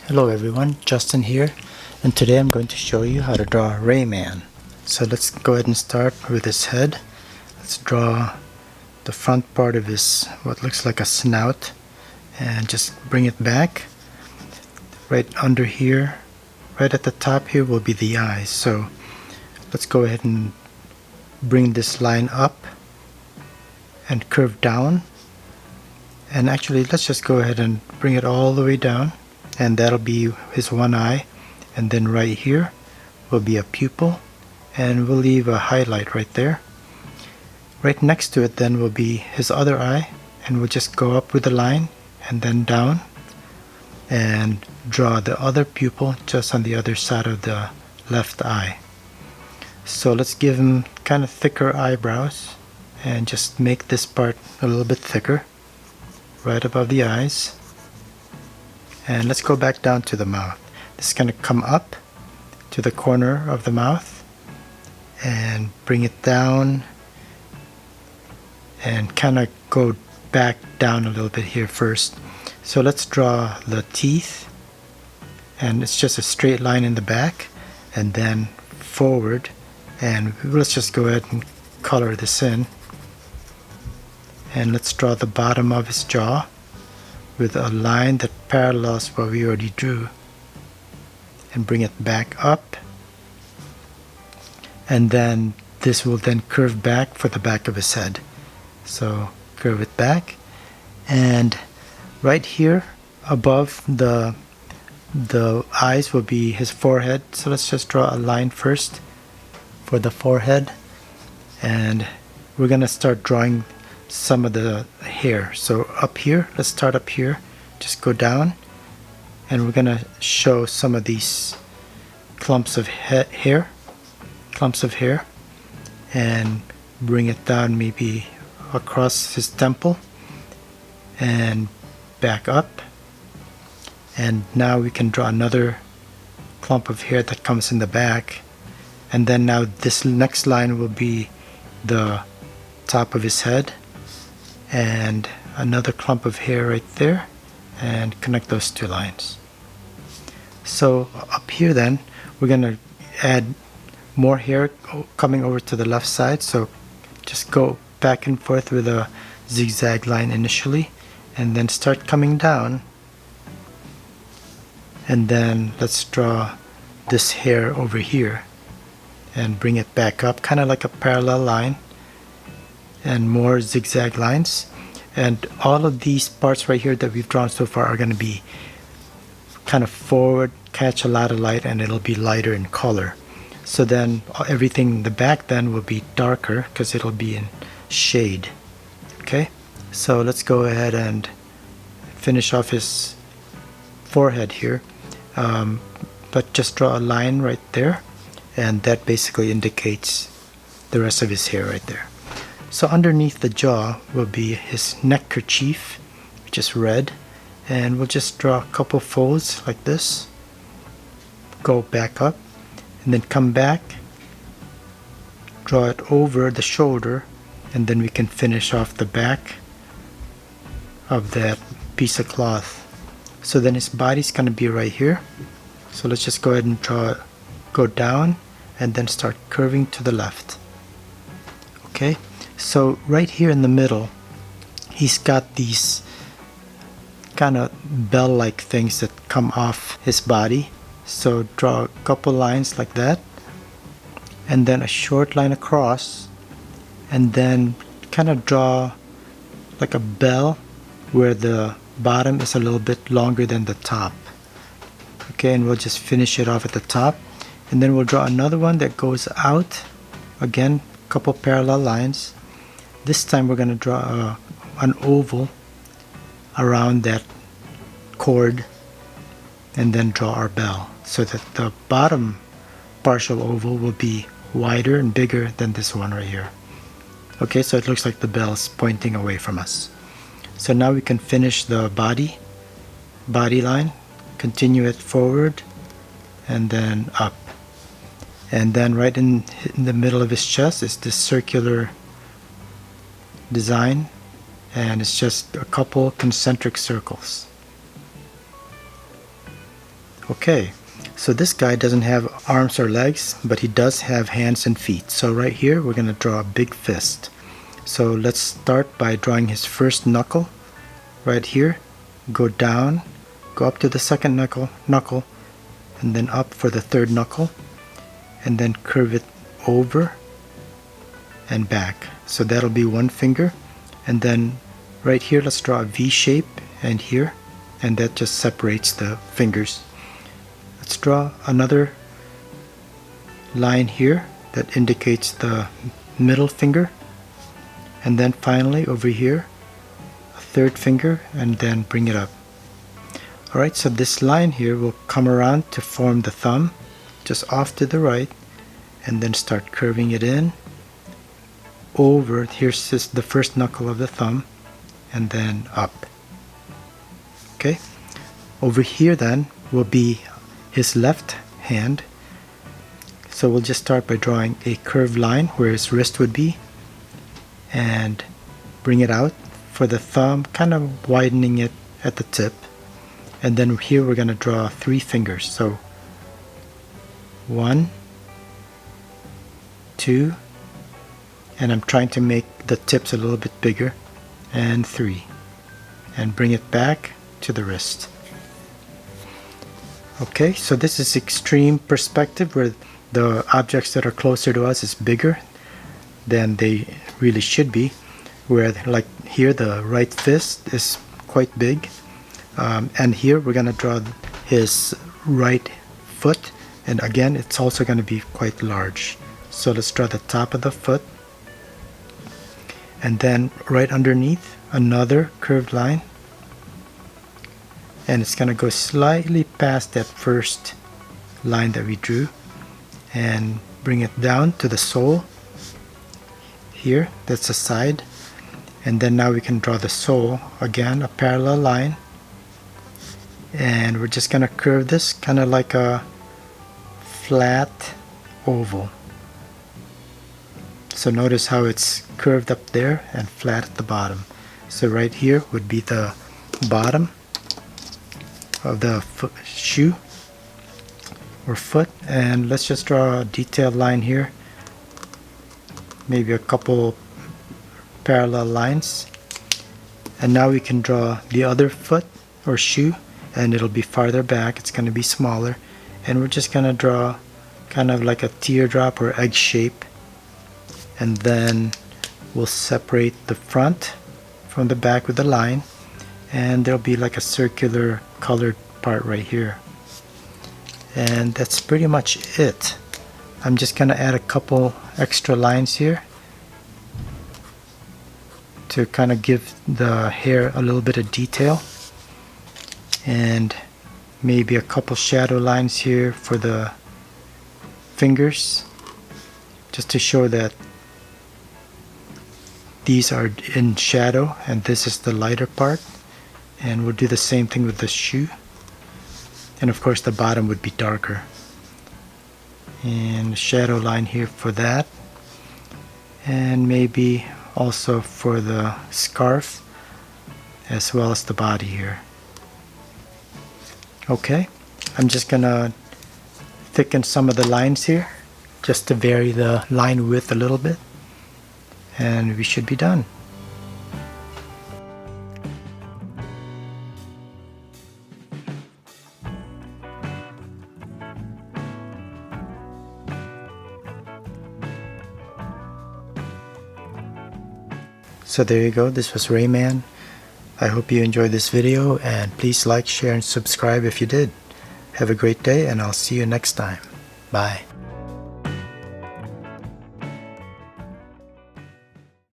Hello everyone, Justin here, and today I'm going to show you how to draw Rayman. So let's go ahead and start with his head. Let's draw the front part of his, what looks like a snout, and just bring it back. Right under here, right at the top here will be the eyes. So let's go ahead and bring this line up and curve down. And actually, let's just go ahead and bring it all the way down. And that'll be his one eye, and then right here will be a pupil, and we'll leave a highlight right there. Right next to it then will be his other eye, and we'll just go up with the line and then down and draw the other pupil just on the other side of the left eye. So let's give him kind of thicker eyebrows and just make this part a little bit thicker right above the eyes. And let's go back down to the mouth. This is going to come up to the corner of the mouth and bring it down and kind of go back down a little bit here first. So let's draw the teeth, and it's just a straight line in the back and then forward, and let's just go ahead and color this in. And let's draw the bottom of his jaw with a line that parallels what we already drew, and bring it back up, and then this will then curve back for the back of his head. So curve it back, and right here above the eyes will be his forehead. So let's just draw a line first for the forehead, and we're gonna start drawing some of the hair. So up here, let's start up here, just go down, and we're gonna show some of these clumps of hair, and bring it down maybe across his temple and back up. And now we can draw another clump of hair that comes in the back, and then now this next line will be the top of his head, and another clump of hair right there, and connect those two lines. So up here then we're going to add more hair coming over to the left side, so just go back and forth with a zigzag line initially, and then start coming down, and then let's draw this hair over here and bring it back up, kind of like a parallel line, and more zigzag lines. And all of these parts right here that we've drawn so far are going to be kind of forward, catch a lot of light, and it'll be lighter in color. So then everything in the back then will be darker because it'll be in shade. Okay, so let's go ahead and finish off his forehead here, but just draw a line right there, and that basically indicates the rest of his hair right there. So underneath the jaw will be his neck kerchief, which is red, and we'll just draw a couple folds like this, go back up, and then come back, draw it over the shoulder, and then we can finish off the back of that piece of cloth. So then his body's going to be right here. So let's just go ahead and draw it, go down, and then start curving to the left. Okay, so right here in the middle, he's got these kind of bell-like things that come off his body. So draw a couple lines like that, and then a short line across, and then kind of draw like a bell where the bottom is a little bit longer than the top. Okay, and we'll just finish it off at the top, and then we'll draw another one that goes out, again a couple parallel lines. This time we're going to draw an oval around that cord, and then draw our bell, so that the bottom partial oval will be wider and bigger than this one right here. Okay, so it looks like the bell is pointing away from us. So now we can finish the body line, continue it forward and then up, and then right in the middle of his chest is this circular design, and it's just a couple concentric circles. Okay, so this guy doesn't have arms or legs, but he does have hands and feet. So right here we're going to draw a big fist. So let's start by drawing his first knuckle right here. Go down, go up to the second knuckle, and then up for the third knuckle, and then curve it over and back. So that'll be one finger. And then right here let's draw a V shape, and here, and that just separates the fingers. Let's draw another line here that indicates the middle finger, and then finally over here a third finger, and then bring it up. Alright, so this line here will come around to form the thumb, just off to the right, and then start curving it in over. Here's just the first knuckle of the thumb, and then up. Okay, over here then will be his left hand. So we'll just start by drawing a curved line where his wrist would be, and bring it out for the thumb, kind of widening it at the tip. And then here we're going to draw 3 fingers. So 1, 2, and I'm trying to make the tips a little bit bigger, and 3, and bring it back to the wrist. Okay, so this is extreme perspective, where the objects that are closer to us is bigger than they really should be, where like here the right fist is quite big, and here we're going to draw his right foot, and again it's also going to be quite large. So let's draw the top of the foot, and then right underneath another curved line, and it's going to go slightly past that first line that we drew, and bring it down to the sole here. That's the side. And then now we can draw the sole, again a parallel line, and we're just going to curve this kind of like a flat oval. So notice how it's curved up there and flat at the bottom. So right here would be the bottom of the shoe or foot, and let's just draw a detailed line here, maybe a couple parallel lines. And now we can draw the other foot or shoe, and it'll be farther back, it's going to be smaller, and we're just going to draw kind of like a teardrop or egg shape, and then we'll separate the front from the back with a line, and there'll be like a circular colored part right here. And that's pretty much it. I'm just gonna add a couple extra lines here to kind of give the hair a little bit of detail, and maybe a couple shadow lines here for the fingers, just to show that these are in shadow and this is the lighter part. And we'll do the same thing with the shoe, and of course the bottom would be darker, and a shadow line here for that, and maybe also for the scarf as well as the body here. Okay, I'm just gonna thicken some of the lines here just to vary the line width a little bit, and we should be done. So there you go, this was Rayman. I hope you enjoyed this video, and please like, share, and subscribe if you did. Have a great day, and I'll see you next time. Bye.